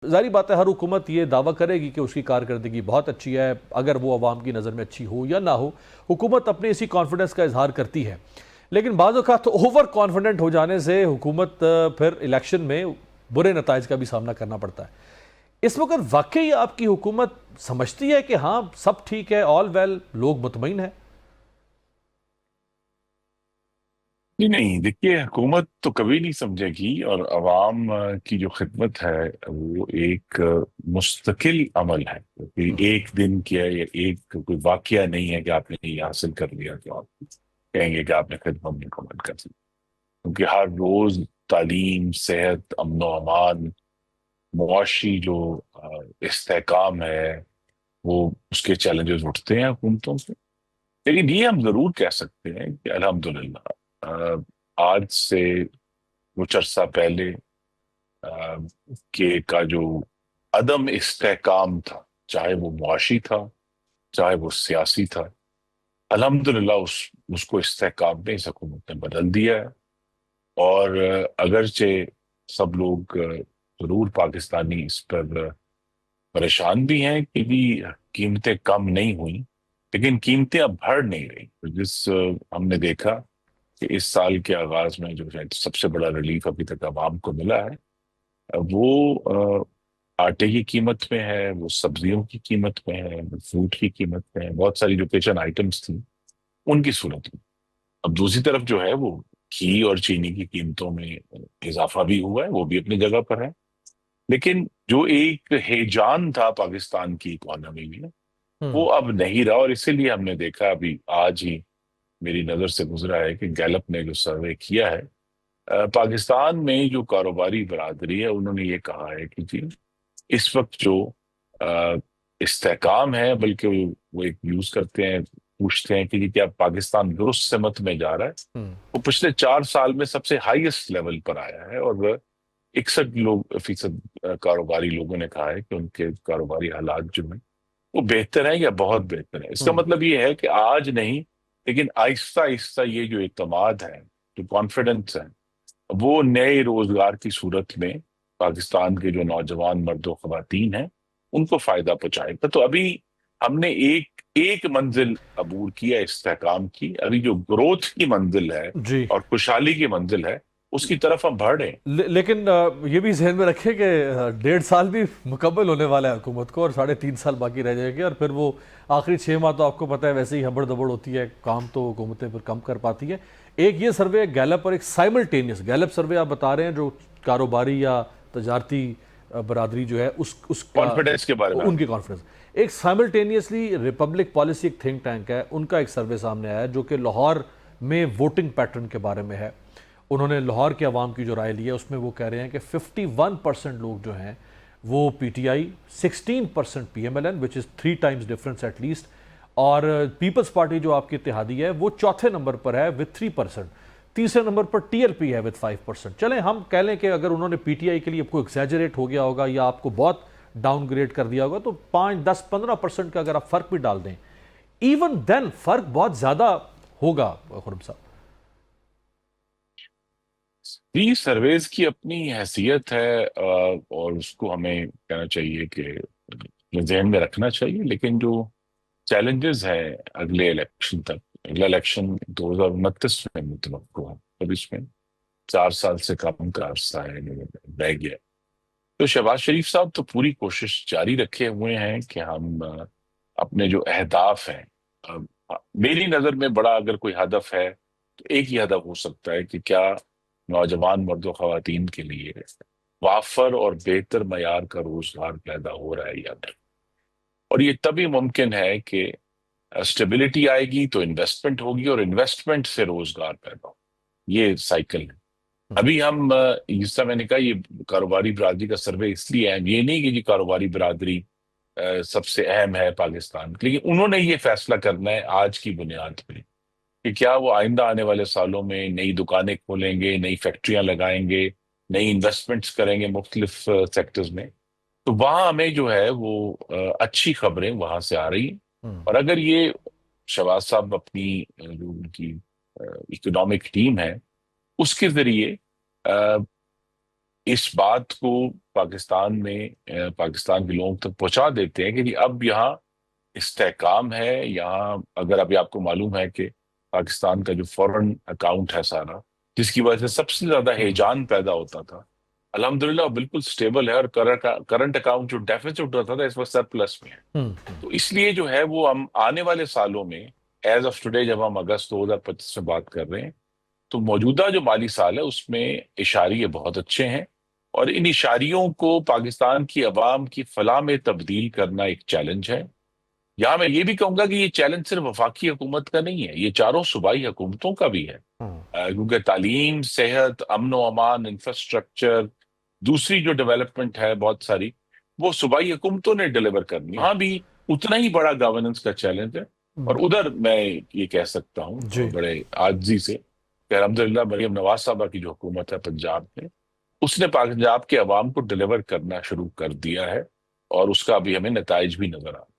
ظاہری بات ہے ہر حکومت یہ دعویٰ کرے گی کہ اس کی کارکردگی بہت اچھی ہے، اگر وہ عوام کی نظر میں اچھی ہو یا نہ ہو، حکومت اپنے اسی کانفیڈنس کا اظہار کرتی ہے۔ لیکن بعض اوقات اوور کانفیڈنٹ ہو جانے سے حکومت پھر الیکشن میں برے نتائج کا بھی سامنا کرنا پڑتا ہے۔ اس وقت واقعی آپ کی حکومت سمجھتی ہے کہ ہاں سب ٹھیک ہے، آل ویل، لوگ مطمئن ہیں؟ جی نہیں، دیکھیے حکومت تو کبھی نہیں سمجھے گی، اور عوام کی جو خدمت ہے وہ ایک مستقل عمل ہے، کہ ایک دن کیا یا ایک کوئی واقعہ نہیں ہے کہ آپ نے یہ حاصل کر لیا تو آپ کہیں گے کہ آپ نے خدمت مکمل کر لی، کیونکہ ہر روز تعلیم، صحت، امن و امان، معاشی جو استحکام ہے، وہ اس کے چیلنجز اٹھتے ہیں حکومتوں سے۔ لیکن یہ ہم ضرور کہہ سکتے ہیں کہ الحمدللہ آج سے کچھ عرصہ پہلے آ، کا جو عدم استحکام تھا، چاہے وہ معاشی تھا، چاہے وہ سیاسی تھا، الحمدللہ اس کو استحکام میں اس حکومت نے بدل دیا ہے۔ اور اگرچہ سب لوگ ضرور پاکستانی اس پر پریشان بھی ہیں کہ بھی قیمتیں کم نہیں ہوئیں، لیکن قیمتیں اب بڑھ نہیں رہی۔ ہم نے دیکھا کہ اس سال کے آغاز میں جو ہے سب سے بڑا ریلیف ابھی تک عوام کو ملا ہے، وہ آٹے کی قیمت میں ہے، وہ سبزیوں کی قیمت میں ہے، وہ فروٹ کی قیمت میں ہے، بہت ساری جو کچن آئٹمس تھیں ان کی صورت میں۔ اب دوسری طرف جو ہے وہ گھی اور چینی کی قیمتوں میں اضافہ بھی ہوا ہے، وہ بھی اپنی جگہ پر ہے، لیکن جو ایک ہیجان تھا پاکستان کی اکانومی میں وہ اب نہیں رہا۔ اور اسی لیے ہم نے دیکھا ابھی آج ہی میری نظر سے گزرا ہے کہ گیلپ نے جو سروے کیا ہے، پاکستان میں جو کاروباری برادری ہے انہوں نے یہ کہا ہے کہ جی اس وقت جو آ، استحکام ہے، بلکہ وہ ایک یوز کرتے ہیں، پوچھتے ہیں کہ جی کیا پاکستان درست سمت میں جا رہا ہے، وہ پچھلے 4 سال میں سب سے ہائیسٹ لیول پر آیا ہے، اور 61% کاروباری لوگوں نے کہا ہے کہ ان کے کاروباری حالات جو ہیں وہ بہتر ہیں یا بہت بہتر ہیں۔ اس کا مطلب یہ ہے کہ آج نہیں، لیکن آہستہ آہستہ یہ جو اعتماد ہے، جو کانفیڈنس ہے، وہ نئے روزگار کی صورت میں پاکستان کے جو نوجوان مرد و خواتین ہیں ان کو فائدہ پہنچائے گا۔ تو ابھی ہم نے ایک ایک منزل عبور کیا استحکام کی، ابھی جو گروتھ کی منزل ہے جی، اور خوشحالی کی منزل ہے اس کی طرف ہم بڑھ رہے ہیں۔ لیکن یہ بھی ذہن میں رکھیں کہ 1.5 سال بھی مکمل ہونے والا ہے حکومت کو، اور 3.5 سال باقی رہ جائے گے، اور پھر وہ آخری 6 ماہ تو آپ کو پتہ ہے ویسے ہی ہبڑ دبڑ ہوتی ہے، کام تو حکومتیں پھر کم کر پاتی ہے۔ ایک یہ سروے گیلپ اور ایک سائملٹینیس گیلپ سروے آپ بتا رہے ہیں جو کاروباری یا تجارتی برادری جو ہے اس کا کانفیڈنس کے بارے میں ان کی کانفیڈنس، ایک سائملٹینیسلی ریپبلک پالیسی ایک تھنک ٹینک ہے، ان کا ایک سروے سامنے آیا ہے جو کہ لاہور میں ووٹنگ پیٹرن کے بارے میں ہے۔ انہوں نے لاہور کے عوام کی جو رائے لی ہے اس میں وہ کہہ رہے ہیں کہ 51% لوگ جو ہیں وہ P T I, 16% P M L N which is 3 times difference at least, اور پیپلز پارٹی جو آپ کی اتحادی ہے وہ چوتھے نمبر پر ہے وتھ 3%، تیسرے نمبر پر ٹی ایل پی ہے وتھ 5%۔ چلیں ہم کہہ لیں کہ اگر انہوں نے پی ٹی آئی کے لیے کوئی ایگزیجریٹ ہو گیا ہوگا یا آپ کو بہت ڈاؤن گریڈ کر دیا ہوگا تو 5 10 15% کا اگر آپ فرق بھی ڈال دیں، ایون دین فرق بہت زیادہ ہوگا خرم صاحب۔ جی، سرویز کی اپنی حیثیت ہے، اور اس کو ہمیں کہنا چاہیے کہ ذہن میں رکھنا چاہیے، لیکن جو چیلنجز ہیں اگلے الیکشن تک، اگلا الیکشن 2029 میں متوقع ہے، اب اس میں 4 سال سے کم کا عرصہ ہے رہ گیا، تو شہباز شریف صاحب تو پوری کوشش جاری رکھے ہوئے ہیں کہ ہم اپنے جو اہداف ہیں، میری نظر میں بڑا اگر کوئی ہدف ہے تو ایک ہی ہدف ہو سکتا ہے کہ کیا نوجوان مرد و خواتین کے لیے وافر اور بہتر معیار کا روزگار پیدا ہو رہا ہے یا نہیں۔ اور یہ تبھی ممکن ہے کہ اسٹیبلٹی آئے گی تو انویسٹمنٹ ہوگی، اور انویسٹمنٹ سے روزگار پیدا ہو، یہ سائیکل ہے۔ ابھی ہم جس طرح میں نے کہا یہ کاروباری برادری کا سروے اس لیے اہم، یہ نہیں کہ جی کاروباری برادری سب سے اہم ہے پاکستان کی، لیکن انہوں نے یہ فیصلہ کرنا ہے آج کی بنیاد پہ کہ کیا وہ آئندہ آنے والے سالوں میں نئی دکانیں کھولیں گے، نئی فیکٹریاں لگائیں گے، نئی انویسٹمنٹس کریں گے مختلف سیکٹرز میں، تو وہاں ہمیں جو ہے وہ اچھی خبریں وہاں سے آ رہی ہیں۔ اور اگر یہ شہباز صاحب اپنی جو ان کی اکنامک ٹیم ہے اس کے ذریعے اس بات کو پاکستان میں پاکستان کے لوگوں تک پہنچا دیتے ہیں کہ جی اب یہاں استحکام ہے، یہاں اگر ابھی آپ کو معلوم ہے کہ پاکستان کا جو فورن اکاؤنٹ ہے سارا، جس کی وجہ سے سب سے زیادہ ہیجان پیدا ہوتا تھا، الحمدللہ بالکل سٹیبل ہے، اور کرنٹ اکاؤنٹ جو ڈیفیسٹ ہوتا تھا اس وقت سرپلس میں ہے۔ ہم، تو اس لیے جو ہے وہ ہم آنے والے سالوں میں، ایز آف ٹوڈے جب ہم اگست 2025 میں بات کر رہے ہیں، تو موجودہ جو مالی سال ہے اس میں اشاریے بہت اچھے ہیں، اور ان اشاریوں کو پاکستان کی عوام کی فلاح میں تبدیل کرنا ایک چیلنج ہے۔ یہاں میں یہ بھی کہوں گا کہ یہ چیلنج صرف وفاقی حکومت کا نہیں ہے، یہ چاروں صوبائی حکومتوں کا بھی ہے، ہم، کیونکہ تعلیم، صحت، امن و امان، انفراسٹرکچر، دوسری جو ڈیولپمنٹ ہے بہت ساری، وہ صوبائی حکومتوں نے ڈیلیور کرنی ہے۔ وہاں بھی اتنا ہی بڑا گورننس کا چیلنج ہے، اور ادھر میں یہ کہہ سکتا ہوں جی بڑے عاجزی سے کہ الحمدللہ مریم نواز صاحبہ کی جو حکومت ہے پنجاب میں، اس نے پنجاب کے عوام کو ڈیلیور کرنا شروع کر دیا ہے، اور اس کا ابھی ہمیں نتائج بھی نظر آ رہا ہے۔